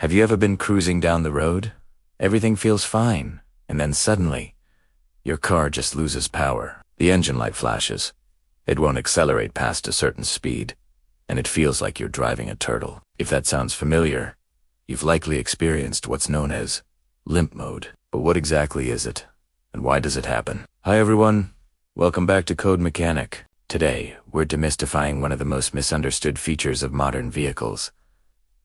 Have you ever been cruising down the road? Everything feels fine, and then suddenly, your car just loses power. The engine light flashes. It won't accelerate past a certain speed, and it feels like you're driving a turtle. If that sounds familiar, you've likely experienced what's known as limp mode. But what exactly is it, and why does it happen? Hi everyone, welcome back to CodeMechanic. Today, we're demystifying one of the most misunderstood features of modern vehicles,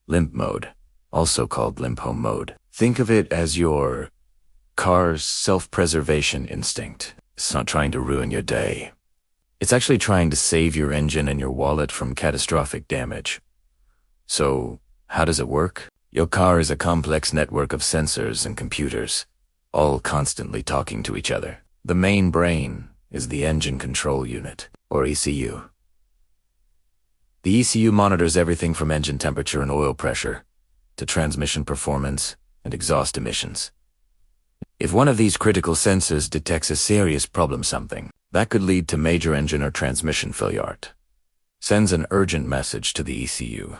limp mode, also called limp home mode. Think of it as your car's self-preservation instinct. It's not trying to ruin your day. It's actually trying to save your engine and your wallet from catastrophic damage. So, how does it work? Your car is a complex network of sensors and computers, all constantly talking to each other. The main brain is the engine control unit, or ECU. The ECU monitors everything from engine temperature and oil pressure to transmission performance and exhaust emissions. If one of these critical sensors detects a serious problem, something that could lead to major engine or transmission failure, sends an urgent message to the ECU.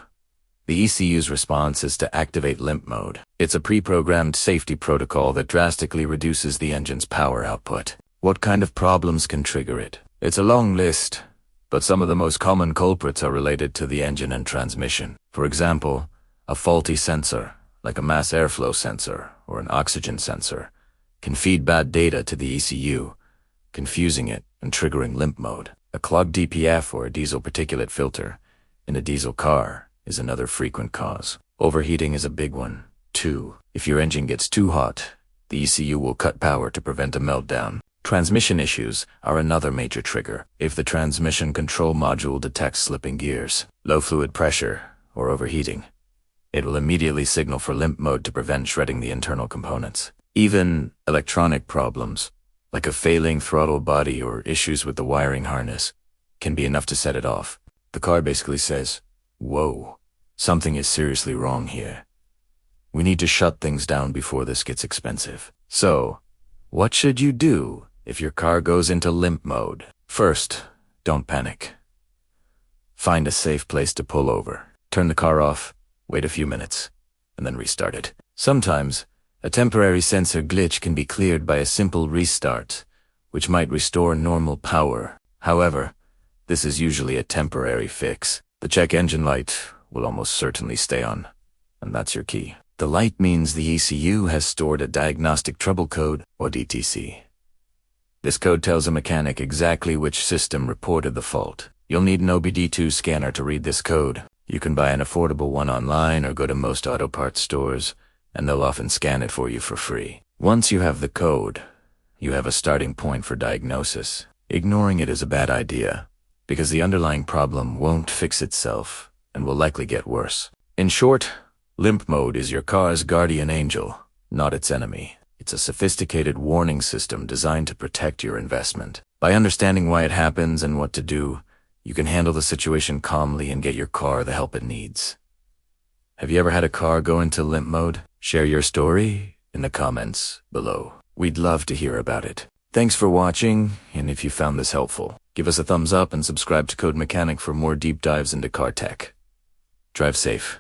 The ECU's response is to activate limp mode. It's a pre-programmed safety protocol that drastically reduces the engine's power output. What kind of problems can trigger it? It's a long list, but some of the most common culprits are related to the engine and transmission. For example, a faulty sensor, like a mass airflow sensor or an oxygen sensor, can feed bad data to the ECU, confusing it and triggering limp mode. A clogged DPF or a diesel particulate filter in a diesel car is another frequent cause. Overheating is a big one, too. If your engine gets too hot, the ECU will cut power to prevent a meltdown. Transmission issues are another major trigger. If the transmission control module detects slipping gears, low fluid pressure, or overheating, it will immediately signal for limp mode to prevent shredding the internal components. Even electronic problems, like a failing throttle body or issues with the wiring harness, can be enough to set it off. The car basically says, "Whoa, something is seriously wrong here. We need to shut things down before this gets expensive." So, what should you do if your car goes into limp mode? First, don't panic. Find a safe place to pull over. Turn the car off, wait a few minutes, and then restart it. Sometimes, a temporary sensor glitch can be cleared by a simple restart, which might restore normal power. However, this is usually a temporary fix. The check engine light will almost certainly stay on, and that's your key. The light means the ECU has stored a diagnostic trouble code, or DTC. This code tells a mechanic exactly which system reported the fault. You'll need an OBD2 scanner to read this code. You can buy an affordable one online or go to most auto parts stores, and they'll often scan it for you for free. Once you have the code, you have a starting point for diagnosis. Ignoring it is a bad idea, because the underlying problem won't fix itself and will likely get worse. In short, limp mode is your car's guardian angel, not its enemy. It's a sophisticated warning system designed to protect your investment. By understanding why it happens and what to do, you can handle the situation calmly and get your car the help it needs. Have you ever had a car go into limp mode? Share your story in the comments below. We'd love to hear about it. Thanks for watching, and if you found this helpful, give us a thumbs up and subscribe to CodeMechanic for more deep dives into car tech. Drive safe.